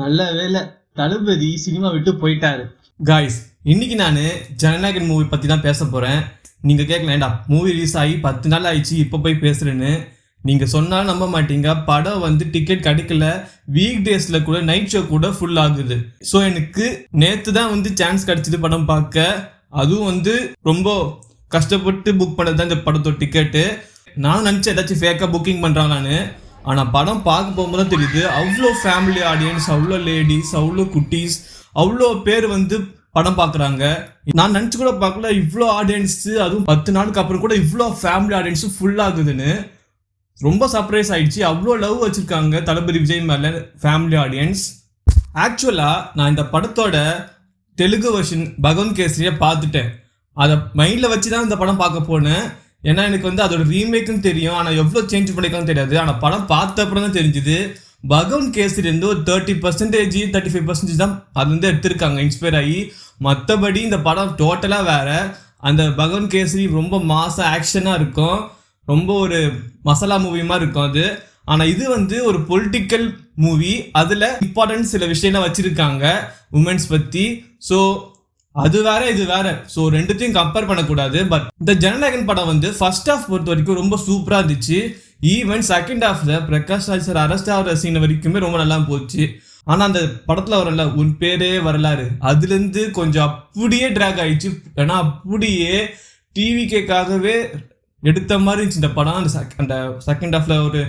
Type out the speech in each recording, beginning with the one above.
நல்ல வேலை, தளபதி சினிமா விட்டு போயிட்டாரு. காய்ஸ், இன்னைக்கு நான் ஜனநாயகன் மூவி பற்றி தான் பேச போகிறேன். நீங்கள் கேட்கலாம்டா, மூவி ரிலீஸ் ஆகி 10 நாள் ஆயிடுச்சு, இப்போ போய் பேசுகிறேன்னு. நீங்கள் சொன்னாலும் நம்ப மாட்டீங்க. படம் டிக்கெட் கிடைக்கல, வீக் டேஸில் கூட நைட் ஷோ கூட ஃபுல் ஆகுது. ஸோ எனக்கு நேற்று தான் சான்ஸ் கிடச்சிது படம் பார்க்க. அதுவும் ரொம்ப கஷ்டப்பட்டு புக் பண்ணது தான் இந்த படத்தோட டிக்கெட்டு. நான் நினச்சேன் ஏதாச்சும் ஃபேக்காக புக்கிங் பண்ணுறாங்களான்னு. ஆனால் படம் பார்க்க போகும்போது தான் தெரியுது, அவ்வளோ ஃபேமிலி ஆடியன்ஸ், அவ்வளோ லேடிஸ், அவ்வளோ குட்டீஸ், அவ்வளோ பேர் படம் பார்க்குறாங்க. நான் நினச்சி கூட பார்க்கல இவ்வளோ ஆடியன்ஸு, அதுவும் 10 நாளுக்கு அப்புறம் கூட இவ்வளோ ஃபேமிலி ஆடியன்ஸும் ஃபுல் ஆகுதுன்னு. ரொம்ப சர்ப்ரைஸ் ஆகிடுச்சு. அவ்வளோ லவ் வச்சுருக்காங்க தளபதி விஜய் மேலே ஃபேமிலி ஆடியன்ஸ். ஆக்சுவலாக நான் இந்த படத்தோட தெலுங்கு வெர்ஷன் பகவன் கேசரியை பார்த்துட்டேன். அதை மைண்டில் வச்சு தான் இந்த படம் பார்க்க போனேன். ஏன்னா எனக்கு அதோட ரீமேக்குன்னு தெரியும், ஆனால் எவ்வளோ சேஞ்ச் பண்ணிக்கலாம்னு தெரியாது. ஆனால் படம் பார்த்த அப்புறம் தான் தெரிஞ்சுது, பகவன் கேசரி ஒரு 30% 35% தான் அது எடுத்திருக்காங்க இன்ஸ்பயர் ஆகி. மற்றபடி இந்த படம் டோட்டலாக வேறு. அந்த பகவன் கேசரி ரொம்ப மாசம் ஆக்ஷனாக இருக்கும், ரொம்ப ஒரு மசாலா மூவி மாதிரி இருக்கும் அது. ஆனால் இது ஒரு பொலிட்டிக்கல் மூவி. அதில் இம்பார்ட்டன்ட் சில விஷயம்லாம் வச்சுருக்காங்க உமன்ஸ் பற்றி. ஸோ அது வேற இது வேற. ஸோ ரெண்டுத்தையும் கம்பேர் பண்ணக்கூடாது. பட் இந்த ஜனநாயகன் படம் ஃபர்ஸ்ட் ஹாஃப் பொறுத்த வரைக்கும் ரொம்ப சூப்பராக இருந்துச்சு. ஈவன் செகண்ட் ஹாஃப்ல பிரகாஷ் ராஜ் சார் அரெஸ்ட் ஆகிற சீன் வரைக்குமே ரொம்ப நல்லா போச்சு. ஆனால் அந்த படத்தில் வரல உன் பேரே வரலாறு, அதுலேருந்து கொஞ்சம் அப்படியே ட்ராக் ஆயிடுச்சு. ஏன்னா அப்படியே டிவிக்காகவே எடுத்த மாதிரி இருந்துச்சு இந்த படம். அந்த செகண்ட் ஹாஃப்ல ஒரு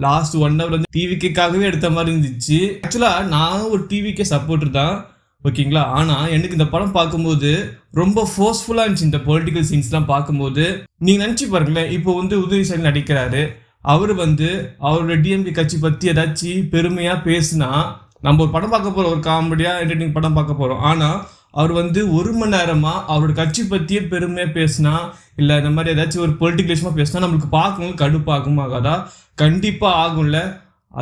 லாஸ்ட் 1 hour டிவிக்காகவே எடுத்த மாதிரி இருந்துச்சு. ஆக்சுவலாக நான் ஒரு டிவிக்கே சப்போர்ட்டர் தான், ஓகேங்களா. ஆனால் எனக்கு இந்த படம் பார்க்கும்போது ரொம்ப ஃபோர்ஸ்ஃபுல்லாக இருந்துச்சு. இந்த பொலிட்டிக்கல் சீன்ஸ்லாம் பார்க்கும்போது நீங்கள் நினச்சி பாருங்களேன், இப்போ உதயநிதி நடிக்கிறாரு. அவர் அவரோட டிஎம்கே கட்சி பற்றி ஏதாச்சும் பெருமையாக பேசுனா, நம்ம ஒரு படம் பார்க்க போகிறோம், ஒரு காமெடியாக என்டர்டெய்னிங் படம் பார்க்க போகிறோம். ஆனால் அவர் 1 மணி நேரமாக அவரோட கட்சி பற்றியே பெருமையாக பேசினா, இல்லை இந்த மாதிரி ஏதாச்சும் ஒரு பொலிட்டிக்கல் விஷயமாக பேசினா நம்மளுக்கு பார்க்கணும் கடுப்பாகும் ஆகாதா? கண்டிப்பாக ஆகும்ல.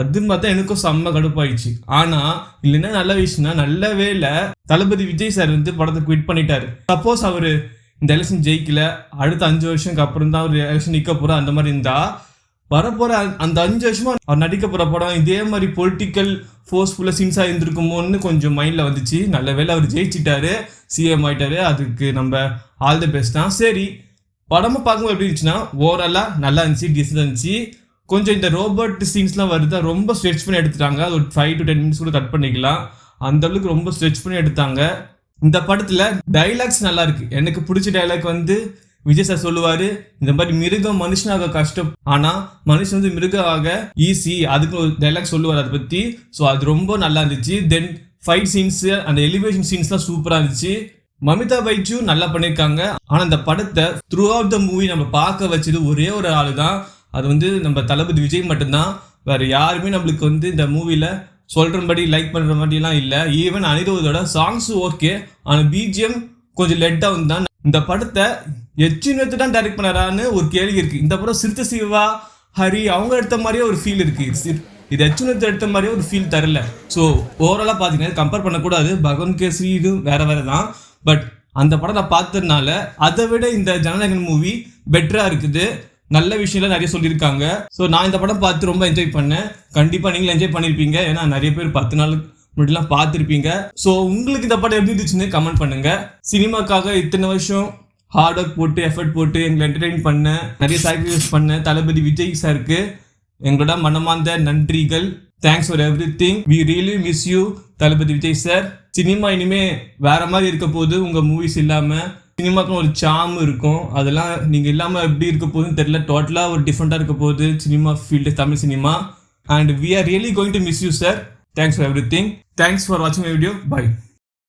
அது மாதிரி தான் எனக்கும் செம்ம கடுப்பாயிடுச்சு. ஆனால் இல்லைன்னா நல்ல விஷயம்னா, நல்ல வேலை தளபதி விஜய் சார் படத்தை குவிட் பண்ணிட்டாரு. சப்போஸ் அவர் இந்த எலெக்ஷன் ஜெயிக்கல, அடுத்த 5 வருஷத்துக்கு அப்புறம் தான் அவர் எலெக்ஷன் நிற்க போகிற அந்த மாதிரி இருந்தா, வரப்போகிற அந்த 5 வருஷமா அவர் நடிக்க போகிற படம் இதே மாதிரி பொலிட்டிக்கல் ஃபோர்ஸ்ஃபுல்லாக சீன்ஸாக இருந்திருக்குமோன்னு கொஞ்சம் மைண்டில் வந்துச்சு. நல்ல வேலை அவர் ஜெயிச்சிட்டாரு, சிஎம் ஆகிட்டாரு. அதுக்கு நம்ம ஆல் தி பெஸ்ட் தான். சரி, படமாக பார்க்கும்போது எப்படி இருந்துச்சுன்னா, ஓவராலாக நல்லா இருந்துச்சு, டீசெண்டாக இருந்துச்சு. கொஞ்சம் இந்த ரோபோட் சீன்ஸ்லாம் வருது, ரொம்ப ஸ்ட்ரெச் பண்ணி எடுத்துட்டாங்க. அது ஒரு 5 to 10 minutes கூட கட் பண்ணிக்கலாம். அந்த அளவுக்கு ரொம்ப ஸ்ட்ரெச் பண்ணி எடுத்தாங்க. இந்த படத்தில் டைலாக்ஸ் நல்லா இருக்கு. எனக்கு பிடிச்ச டைலாக் விஜய் சார் சொல்லுவார், இந்த மாதிரி மிருகம் மனுஷனாக கஷ்டம், ஆனால் மனுஷன் மிருகம் ஆக ஈஸி. அதுக்கு ஒரு டைலாக் சொல்லுவார் அதை பற்றி. ஸோ அது ரொம்ப நல்லா இருந்துச்சு. தென் ஃபைட் சீன்ஸு, அந்த எலிவேஷன் சீன்ஸ்லாம் சூப்பராக இருந்துச்சு. மமிதா பைஜு நல்லா பண்ணியிருக்காங்க. ஆனால் இந்த படத்தை த்ரூ அவுட் த மூவி நம்ம பார்க்க வச்சது ஒரே ஒரு ஆள் தான். அது நம்ம தளபதி விஜய் மட்டும்தான். வேறு யாருமே நம்மளுக்கு இந்த மூவியில் சொல்கிறபடி லைக் பண்ணுற மாதிரிலாம் இல்லை. ஈவன் அனிருத்தோட சாங்ஸும் ஓகே, ஆனால் பிஜிஎம் கொஞ்சம் லெட்டாக தான். இந்த படத்தை எச்சினத்து தான் டைரக்ட் பண்ணாரான்னு ஒரு கேள்வி இருக்குது. இந்த படம் சிறுத்தை சிவா, ஹரி அவங்க எடுத்த மாதிரியே ஒரு ஃபீல் இருக்குது. இது எச்சினத்து எடுத்த மாதிரியே ஒரு ஃபீல் தரல. ஸோ ஓவராலாக பார்த்தீங்கன்னா கம்பேர் பண்ணக்கூடாது. பகவன் கேசரி இது வேறு வேறு தான். பட் அந்த படத்தை பார்த்ததுனால அதை விட இந்த ஜனநாயகன் மூவி பெட்டராக இருக்குது. நல்ல விஷயம்லாம் நிறைய சொல்லியிருக்காங்க. ஸோ நான் இந்த படம் பார்த்து ரொம்ப என்ஜாய் பண்ணேன். கண்டிப்பாக நீங்களும் என்ஜாய் பண்ணியிருப்பீங்க. ஏன்னா நிறைய பேர் 10 நாளுக்கு முன்னாடிலாம் பார்த்துருப்பீங்க. ஸோ உங்களுக்கு இந்த படம் எப்படி இருந்துச்சுன்னு கமெண்ட் பண்ணுங்கள். சினிமாக்காக இத்தனை வருஷம் ஹார்ட் ஒர்க் போட்டு எஃபர்ட் போட்டு எங்களை என்டர்டெயின் பண்ண, நிறைய சாக்ரிஃபைஸ் பண்ண தளபதி விஜய் சாருக்கு எங்களோட மனமார்ந்த நன்றிகள். Thanks for everything. We really miss you Thalapathy Vijay sir. Cinema இனிமே வேற மாதிரி இருக்க போது. உங்கள் மூவிஸ் இல்லாமல் சினிமாக்கும் ஒரு சாம் இருக்கும். அதெல்லாம் நீங்கள் இல்லாமல் எப்படி இருக்க போகுதுன்னு தெரியல. டோட்டலாக ஒரு டிஃப்ரெண்ட்டாக இருக்க போகுது cinema field, Tamil cinema. And we are really going to miss you sir. Thanks for everything. Thanks for வாட்சிங் மை வீடியோ. பை.